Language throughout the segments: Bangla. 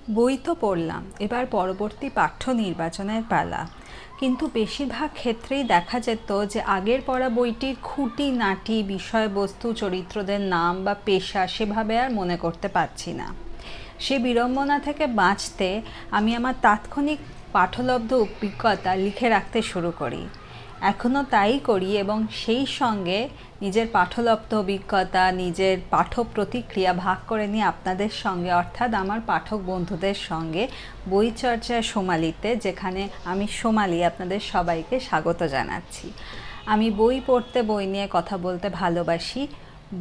বই তো পড়লাম, এবার পরবর্তী পাঠ্য নির্বাচনের পালা। কিন্তু বেশিরভাগ ক্ষেত্রেই দেখা যেত যে আগের পড়া বইটির খুঁটিনাটি বিষয়বস্তু, চরিত্রদের নাম বা পেশা সেভাবে আর মনে করতে পারছি না। সে বিড়ম্বনা থেকে বাঁচতে আমি আমার তাৎক্ষণিক পাঠলব্ধ অভিজ্ঞতা লিখে রাখতে শুরু করি। এখনও তাই করি এবং সেই সঙ্গে নিজের পাঠলব্ধ অভিজ্ঞতা, নিজের পাঠ প্রতিক্রিয়া ভাগ করে নিয়ে আপনাদের সঙ্গে, অর্থাৎ আমার পাঠক বন্ধুদের সঙ্গে বই চর্চায় সোমালিতে, যেখানে আমি সোমালি আপনাদের সবাইকে স্বাগত জানাচ্ছি। আমি বই পড়তে, বই নিয়ে কথা বলতে ভালোবাসি।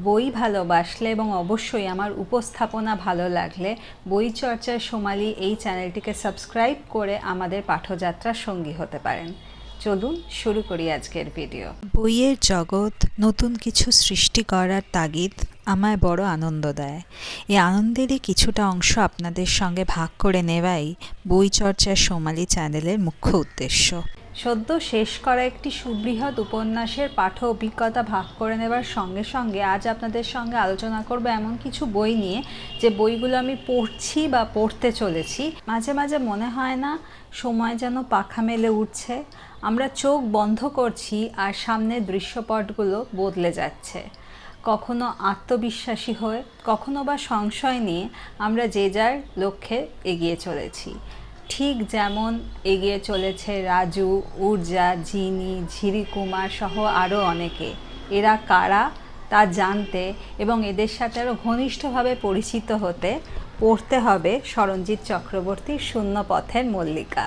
বই ভালোবাসলে এবং অবশ্যই আমার উপস্থাপনা ভালো লাগলে বই চর্চায় সোমালি এই চ্যানেলটিকে সাবস্ক্রাইব করে আমাদের পাঠযাত্রার সঙ্গী হতে পারেন। চলুন শুরু করি আজকের ভিডিও। বইয়ের জগৎ, নতুন কিছু সৃষ্টি করার তাগিদ আমায় বড় আনন্দ দেয়। এই আনন্দেরই কিছুটা অংশ আপনাদের সঙ্গে ভাগ করে নেওয়াই বই চর্চার সোমালি চ্যানেলের মুখ্য উদ্দেশ্য। সদ্য শেষ করা একটি সুবৃহৎ উপন্যাসের পাঠ্য অভিজ্ঞতা ভাগ করে নেবার সঙ্গে সঙ্গে আজ আপনাদের সঙ্গে আলোচনা করব এমন কিছু বই নিয়ে যে বইগুলো আমি পড়ছি বা পড়তে চলেছি। মাঝে মাঝে মনে হয় না সময় যেন পাখা মেলে উঠছে, আমরা চোখ বন্ধ করছি আর সামনের দৃশ্যপটগুলো বদলে যাচ্ছে। কখনো আত্মবিশ্বাসী হয়ে, কখনো বা সংশয় নিয়ে আমরা যে যার লক্ষ্যে এগিয়ে চলেছি। ঠিক যেমন এগিয়ে চলেছে রাজু, ঊর্জা, জিনি, ঝিরিকুমার সহ আরও অনেকে। এরা কারা তা জানতে এবং এদের সাথে আরও ঘনিষ্ঠভাবে পরিচিত হতে পড়তে হবে সরঞ্জিৎ চক্রবর্তীর শূন্যপথের মল্লিকা।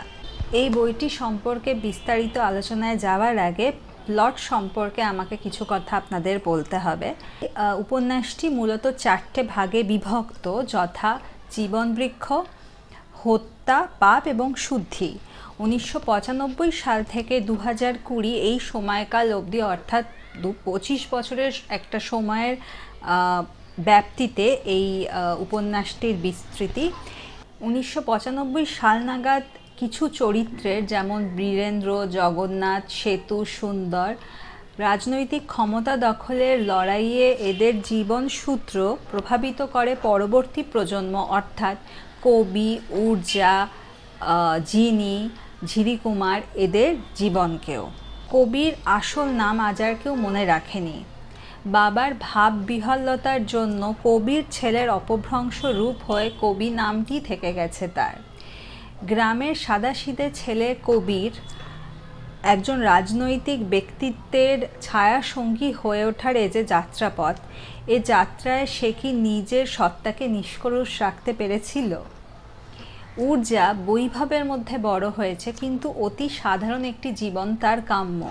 এই বইটি সম্পর্কে বিস্তারিত আলোচনায় যাওয়ার আগে প্লট সম্পর্কে আমাকে কিছু কথা আপনাদের বলতে হবে। উপন্যাসটি মূলত 4টে ভাগে বিভক্ত, যথা জীবনবৃক্ষ, হত্যা, পাপ এবং শুদ্ধি। 1995 সাল থেকে 2020 এই সময়কাল অবধি, অর্থাৎ 25 বছরের একটা সময়ের ব্যাপ্তিতে এই উপন্যাসটির বিস্তৃতি। 1995 সাল নাগাদ কিছু চরিত্রের, যেমন বীরেন্দ্র, জগন্নাথ, সেতু, সুন্দর, রাজনৈতিক ক্ষমতা দখলের লড়াইয়ে এদের জীবন সূত্র প্রভাবিত করে পরবর্তী প্রজন্ম, অর্থাৎ কবি, ঊর্জা, জিনি, ঝিরিকুমার এদের জীবনকেও। কবির আসল নাম আজ আর কেউ মনে রাখেনি। বাবার ভাব বিহ্বলতার জন্য কবির ছেলের অপভ্রংশ রূপ হয়ে কবি নামটি থেকে গেছে তার। গ্রামের সাদাসিধে ছেলে কবির একজন রাজনৈতিক ব্যক্তিত্বের ছায়াসঙ্গী হয়ে ওঠার এ যে যাত্রাপথ, এ যাত্রায় সে কি নিজের সত্তাকে নিষ্কলুষ রাখতে পেরেছিল? ঊর্জা বৈভবের মধ্যে বড় হয়েছে, কিন্তু অতি সাধারণ একটি জীবন তার কাম্য।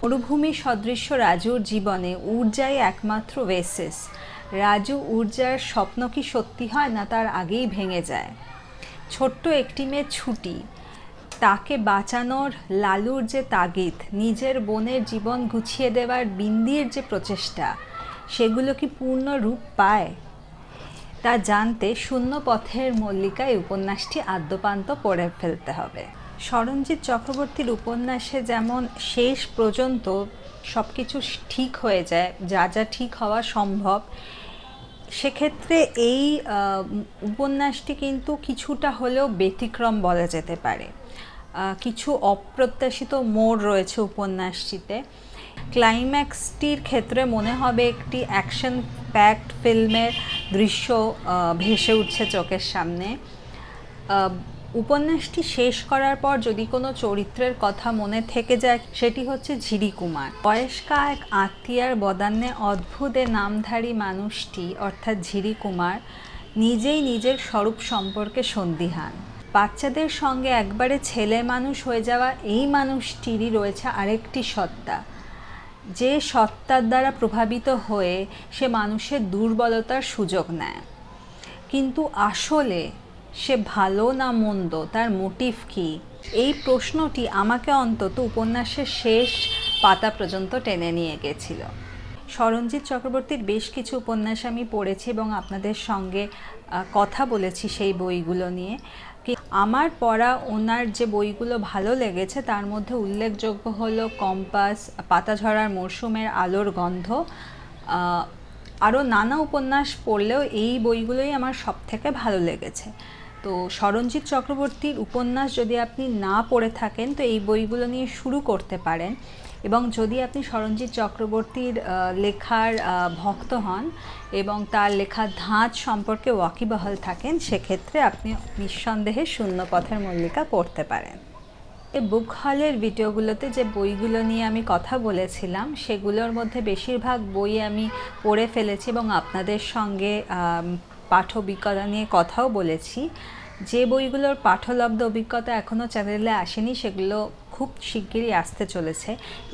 মরুভূমি সদৃশ্য রাজুর জীবনে ঊর্জাই একমাত্র ওয়েসিস। রাজু ঊর্জার স্বপ্ন কি সত্যি হয় না তার আগেই ভেঙে যায়। ছোট্ট একটি মেয়ে ছুটি, তাকে বাঁচানোর লালুর যে তাগিদ, নিজের বোনের জীবন গুছিয়ে দেওয়ার বিন্দির যে প্রচেষ্টা, সেগুলো কি পূর্ণ রূপ পায়? তা জানতে শূন্যপথের মল্লিকা এই উপন্যাসটি আদ্যোপান্ত পড়ে ফেলতে হবে। সরঞ্জিৎ চক্রবর্তীর উপন্যাসে যেমন শেষ পর্যন্ত সব কিছু ঠিক হয়ে যায়, যা যা ঠিক হওয়া সম্ভব, সেক্ষেত্রে এই উপন্যাসটি কিন্তু কিছুটা হলেও ব্যতিক্রম বলা যেতে পারে। কিছু অপ্রত্যাশিত মোড় রয়েছে উপন্যাসটিতে। ক্লাইম্যাক্সটির ক্ষেত্রে মনে হবে একটি অ্যাকশন প্যাকড ফিল্মের দৃশ্য ভেসে উঠছে চোখের সামনে। উপন্যাসটি শেষ করার পর যদি কোনো চরিত্রের কথা মনে থেকে যায়, সেটি হচ্ছে ঝিরিকুমার। বয়স্কা এক আত্মীয়ার বদান্যে অদ্ভুত নামধারী মানুষটি, অর্থাৎ ঝিরিকুমার, নিজেই নিজের স্বরূপ সম্পর্কে সন্দিহান। বাচ্চাদের সঙ্গে একবারে ছেলে মানুষ হয়ে যাওয়া এই মানুষটিরই রয়েছে আরেকটি সত্তা, যে সত্তার দ্বারা প্রভাবিত হয়ে সে মানুষের দুর্বলতার সুযোগ নেয়। কিন্তু আসলে সে ভালো না মন্দ, তার মোটিভ কী, এই প্রশ্নটি আমাকে অন্তত উপন্যাসের শেষ পাতা পর্যন্ত টেনে নিয়ে গেছিল। সরঞ্জিৎ চক্রবর্তীর বেশ কিছু উপন্যাস আমি পড়েছি এবং আপনাদের সঙ্গে কথা বলেছি সেই বইগুলো নিয়ে। আমার পড়া ওনার যে বইগুলো ভালো লেগেছে তার মধ্যে উল্লেখযোগ্য হলো কম্পাস, পাতাঝরার মরশুমের আলোর গন্ধ। আরও নানা উপন্যাস পড়লেও এই বইগুলোই আমার সব থেকে ভালো লেগেছে। তো স্মরণজিৎ চক্রবর্তীর উপন্যাস যদি আপনি না পড়ে থাকেন তো এই বইগুলো নিয়ে শুরু করতে পারেন, এবং যদি আপনি স্মরণজিৎ চক্রবর্তীর লেখার ভক্ত হন এবং তার লেখার ধাঁচ সম্পর্কে ওয়াকিবহাল থাকেন, সেক্ষেত্রে আপনি নিঃসন্দেহে শূন্যপথের মল্লিকা পড়তে পারেন। এই বুক হলের ভিডিওগুলোতে যে বইগুলো নিয়ে আমি কথা বলেছিলাম সেগুলোর মধ্যে বেশিরভাগ বই আমি পড়ে ফেলেছি এবং আপনাদের সঙ্গে পাঠ অভিজ্ঞতা নিয়ে কথাও বলেছি। যে বইগুলোর পাঠলব্ধ অভিজ্ঞতা এখনও চ্যানেলে আসেনি সেগুলো খুব শিগগিরই আসতে চলেছে।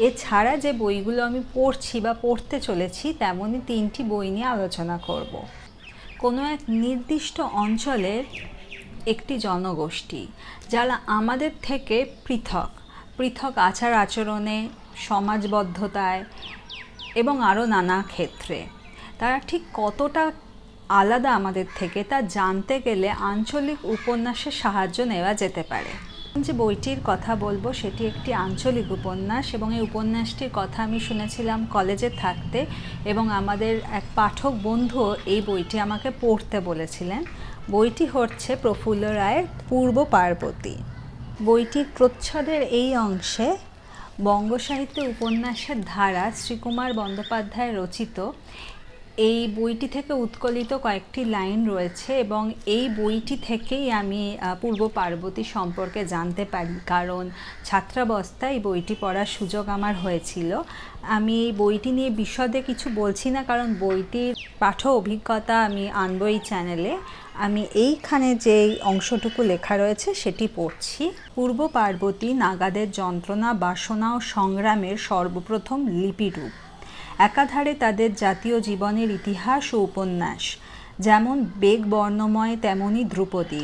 এছাড়া যে বইগুলো আমি পড়ছি বা পড়তে চলেছি তেমনই 3টি বই নিয়ে আলোচনা করব। কোনো এক নির্দিষ্ট অঞ্চলের একটি জনগোষ্ঠী যারা আমাদের থেকে পৃথক পৃথক আচার আচরণে, সমাজবদ্ধতায় এবং আরও নানা ক্ষেত্রে তারা ঠিক কতটা আলাদা আমাদের থেকে তা জানতে গেলে আঞ্চলিক উপন্যাসের সাহায্য নেওয়া যেতে পারে। যে বইটির কথা বলবো সেটি একটি আঞ্চলিক উপন্যাস এবং এই উপন্যাসটির কথা আমি শুনেছিলাম কলেজে থাকতে, এবং আমাদের এক পাঠক বন্ধু এই বইটি আমাকে পড়তে বলেছিলেন। বইটি হচ্ছে প্রফুল্ল রায়ের পূর্ব পার্বতী। বইটির প্রচ্ছদের এই অংশে বঙ্গ সাহিত্যে উপন্যাসের ধারা শ্রীকুমার বন্দ্যোপাধ্যায় রচিত এই বইটি থেকে উৎকলিত কয়েকটি লাইন রয়েছে, এবং এই বইটি থেকেই আমি পূর্ব পার্বতী সম্পর্কে জানতে পারি, কারণ ছাত্রাবস্থায় এই বইটি পড়ার সুযোগ আমার হয়েছিল। আমি এই বইটি নিয়ে বিশদে কিছু বলছি না, কারণ বইটির পাঠ অভিজ্ঞতা আমি আনবো এই চ্যানেলে। আমি এইখানে যে অংশটুকু লেখা রয়েছে সেটি পড়ছি। পূর্ব পার্বতী নাগাদের যন্ত্রণা, বাসনা ও সংগ্রামের সর্বপ্রথম লিপিরূপ। একাধারে তাদের জাতীয় জীবনের ইতিহাস ও উপন্যাস, যেমন বেগ বর্ণময় তেমনি ধ্রুপদী।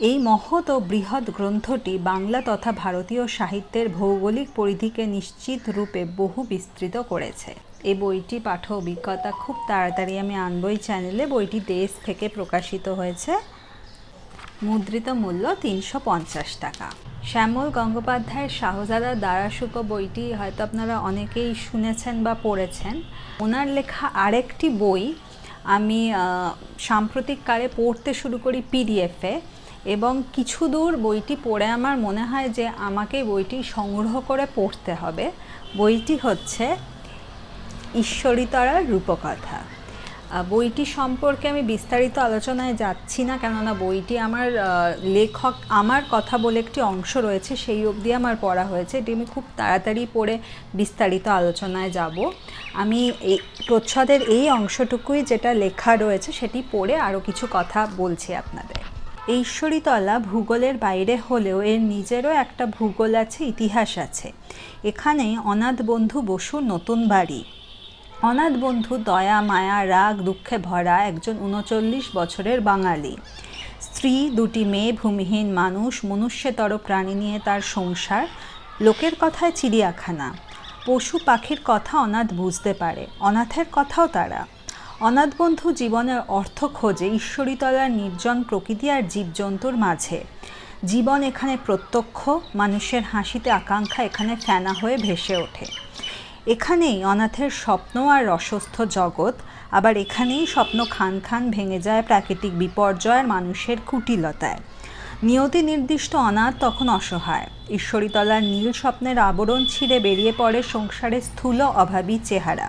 এই মহৎ ও বৃহৎ গ্রন্থটি বাংলা তথা ভারতীয় সাহিত্যের ভৌগোলিক পরিধিকে নিশ্চিত রূপে বহু বিস্তৃত করেছে। এই বইটি পাঠ অভিজ্ঞতা খুব তাড়াতাড়ি আমি আনবই চ্যানেলে। বইটি দেশ থেকে প্রকাশিত হয়েছে, মুদ্রিত মূল্য 350 টাকা। শ্যামল গঙ্গোপাধ্যায়ের শাহজাদা দারাশুকো বইটি হয়তো আপনারা অনেকেই শুনেছেন বা পড়েছেন। ওনার লেখা আরেকটি বই আমি সাম্প্রতিককালে পড়তে শুরু করি পিডিএফে, এবং কিছু দূর বইটি পড়ে আমার মনে হয় যে আমাকে বইটি সংগ্রহ করে পড়তে হবে। বইটি হচ্ছে ঈশ্বরীতলার রূপকথা। বইটি সম্পর্কে আমি বিস্তারিত আলোচনায় যাচ্ছি না, কেননা বইটি আমার লেখক আমার কথা বলে একটি অংশ রয়েছে, সেই অবধি আমার পড়া হয়েছে। এটি আমি খুব তাড়াতাড়ি পড়ে বিস্তারিত আলোচনায় যাব। আমি এই প্রচ্ছদের এই অংশটুকুই যেটা লেখা রয়েছে সেটি পড়ে আরও কিছু কথা বলছি আপনাদের। এই ঈশ্বরীতলা ভূগোলের বাইরে হলেও এর নিজেরও একটা ভূগোল আছে, ইতিহাস আছে। এখানে অনাথ বন্ধু বসুর নতুন বাড়ি। অনাথ বন্ধু দয়া, মায়া, রাগ, দুঃখে ভরা একজন 39 বছরের বাঙালি। স্ত্রী, 2টি মেয়ে, ভূমিহীন মানুষ, মনুষ্যতর প্রাণী নিয়ে তার সংসার। লোকের কথায় চিড়িয়াখানা। পশু পাখির কথা অনাথ বুঝতে পারে, অনাথের কথাও তারা। অনাথ বন্ধু জীবনের অর্থ খোঁজে ঈশ্বরীতলার নির্জন প্রকৃতি আর জীবজন্তুর মাঝে। জীবন এখানে প্রত্যক্ষ, মানুষের হাসিতে আকাঙ্ক্ষা এখানে ফেনা হয়ে ভেসে ওঠে। এখানেই অনাথের স্বপ্ন আর অসুস্থ জগৎ, আবার এখানেই স্বপ্ন খান খান ভেঙে যায় প্রাকৃতিক বিপর্যয় মানুষের কুটিলতায়। নিয়তি নির্দিষ্ট অনাথ তখন অসহায়। ঈশ্বরীতলার নীল স্বপ্নের আবরণ ছিঁড়ে বেরিয়ে পড়ে সংসারের স্থূল অভাবী চেহারা।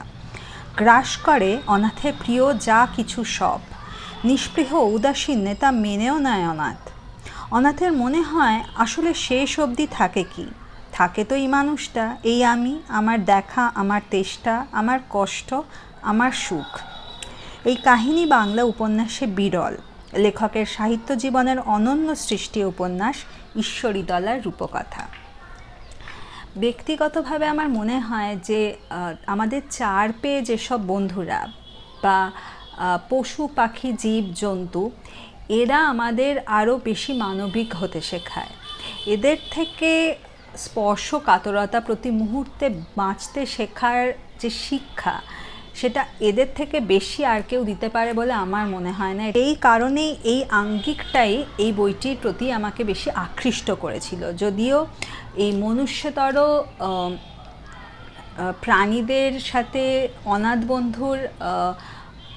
গ্রাস করে অনাথের প্রিয় যা কিছু সব। নিষ্পৃহ উদাসীন নেতা মেনেও নেয় অনাথ। অনাথের মনে হয় আসলে শেষ অবধি থাকে কি? থাকে তো এই মানুষটা, এই আমি, আমার দেখা, আমার তেষ্টা, আমার কষ্ট, আমার সুখ। এই কাহিনী বাংলা উপন্যাসে বিরল। লেখকের সাহিত্য জীবনের অনন্য সৃষ্টি উপন্যাস ঈশ্বরীতলার রূপকথা। ব্যক্তিগতভাবে আমার মনে হয় যে আমাদের চার পেয়ে যেসব বন্ধুরা বা পশু পাখি জীব জন্তু, এরা আমাদের আরও বেশি মানবিক হতে শেখায়। এদের থেকে স্পর্শ কাতরতা, প্রতি মুহূর্তে বাঁচতে শেখার যে শিক্ষা, সেটা এদের থেকে বেশি আর কেউ দিতে পারে বলে আমার মনে হয় না। এই কারণেই এই আঙ্গিকটাই এই বইটির প্রতি আমাকে বেশি আকৃষ্ট করেছিল। যদিও এই মনুষ্যতর প্রাণীদের সাথে অনাথ বন্ধুর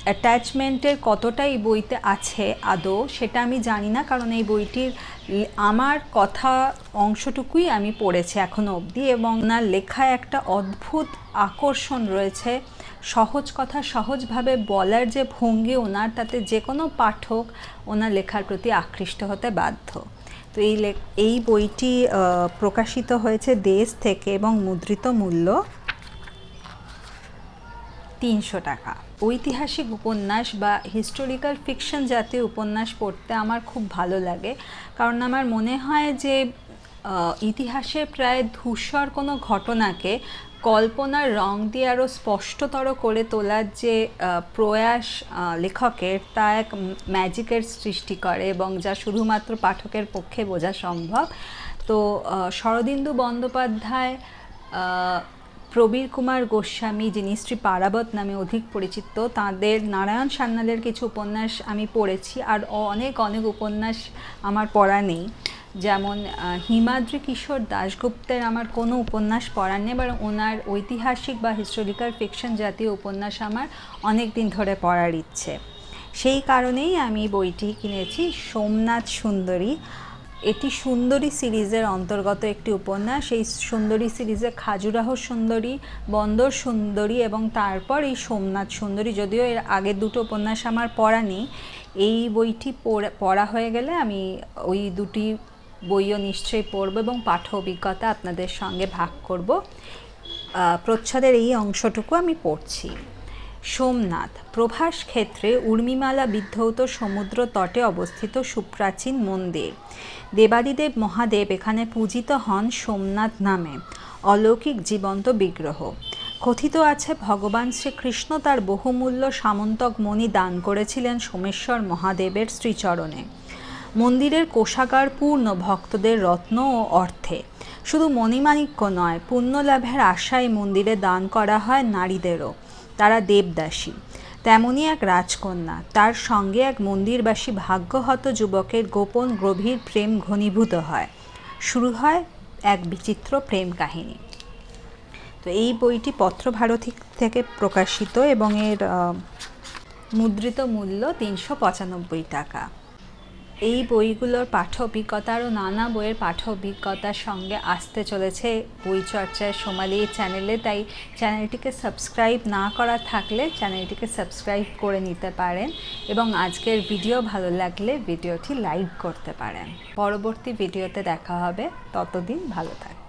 অ্যাটাচমেন্টের কতটা এই বইতে আছে আদৌ সেটা আমি জানি না, কারণ এই বইটির আমার কথা অংশটুকুই আমি পড়েছি এখনো অবধি, এবং ওনার লেখায় একটা অদ্ভুত আকর্ষণ রয়েছে। সহজ কথা সহজভাবে বলার যে ভঙ্গি ওনার, তাতে যে কোনো পাঠক ওনার লেখার প্রতি আকৃষ্ট হতে বাধ্য। তো এই বইটি প্রকাশিত হয়েছে দেশ থেকে এবং মুদ্রিত মূল্য 300 টাকা। ঐতিহাসিক উপন্যাস বা হিস্টোরিক্যাল ফিকশন জাতীয় উপন্যাস পড়তে আমার খুব ভালো লাগে, কারণ আমার মনে হয় যে ইতিহাসের প্রায় ধূসর কোনো ঘটনাকে কল্পনার রং দিয়ে আরও স্পষ্টতর করে তোলার যে প্রয়াস লেখকের, তা এক ম্যাজিকের সৃষ্টি করে এবং যা শুধুমাত্র পাঠকের পক্ষে বোঝা সম্ভব। তো শরদিন্দু বন্দ্যোপাধ্যায়, প্রবীর কুমার গোস্বামী, যিনি শ্রী পারাবত নামে অধিক পরিচিত, তাঁদের, নারায়ণ সান্যালের কিছু উপন্যাস আমি পড়েছি, আর অনেক অনেক উপন্যাস আমার পড়া নেই। যেমন হিমাদ্রি কিশোর দাশগুপ্তের আমার কোনো উপন্যাস পড়া নেই, এবার ওনার ঐতিহাসিক বা হিস্টোরিক্যাল ফিকশন জাতীয় উপন্যাস আমার অনেক দিন ধরে পড়ার ইচ্ছে। সেই কারণেই আমি বইটি কিনেছি, সোমনাথ সুন্দরী। এটি সুন্দরী সিরিজের অন্তর্গত একটি উপন্যাস। এই সুন্দরী সিরিজে খাজুরাহ সুন্দরী, বন্দর সুন্দরী এবং তারপর এই সোমনাথ সুন্দরী, যদিও এর আগের দুটো উপন্যাস আমার পড়া নেই। এই বইটি পড়া হয়ে গেলে আমি ওই দুটি বইও নিশ্চয়ই পড়ব এবং পাঠ অভিজ্ঞতা আপনাদের সঙ্গে ভাগ করব। প্রচ্ছদের এই অংশটুকু আমি পড়ছি। সোমনাথ প্রভাস ক্ষেত্রে উর্মিমালা বিদ্ধৌত সমুদ্র তটে অবস্থিত সুপ্রাচীন মন্দির। দেবাদিদেব মহাদেব এখানে পূজিত হন সোমনাথ নামে, অলৌকিক জীবন্ত বিগ্রহ। কথিত আছে ভগবান শ্রীকৃষ্ণ তার বহুমূল্য সামন্তক মণি দান করেছিলেন সোমেশ্বর মহাদেবের শ্রীচরণে। মন্দিরের কোষাগার পূর্ণ ভক্তদের রত্ন ও অর্থে। শুধু মণিমাণিক্য নয়, পুণ্যলাভের আশায় মন্দিরে দান করা হয় নারীদেরও, তারা দেবদাসী। তেমনই এক রাজকন্যা, তার সঙ্গে এক মন্দিরবাসী ভাগ্যহত যুবকের গোপন গভীর প্রেম ঘনীভূত হয়। শুরু হয় এক বিচিত্র প্রেম কাহিনী। তো এই বইটি পত্রভারতী থেকে প্রকাশিত এবং এর মুদ্রিত মূল্য 395 টাকা। এই বইগুলোর পাঠ্য অভিজ্ঞতা আরও নানা বইয়ের পাঠ্য অভিজ্ঞতার সঙ্গে আসতে চলেছে বই চর্চার সোমালি চ্যানেলে, তাই চ্যানেলটিকে সাবস্ক্রাইব না করা থাকলে চ্যানেলটিকে সাবস্ক্রাইব করে নিতে পারেন এবং আজকের ভিডিও ভালো লাগলে ভিডিওটি লাইক করতে পারেন। পরবর্তী ভিডিওতে দেখা হবে, ততদিন ভালো থাকবেন।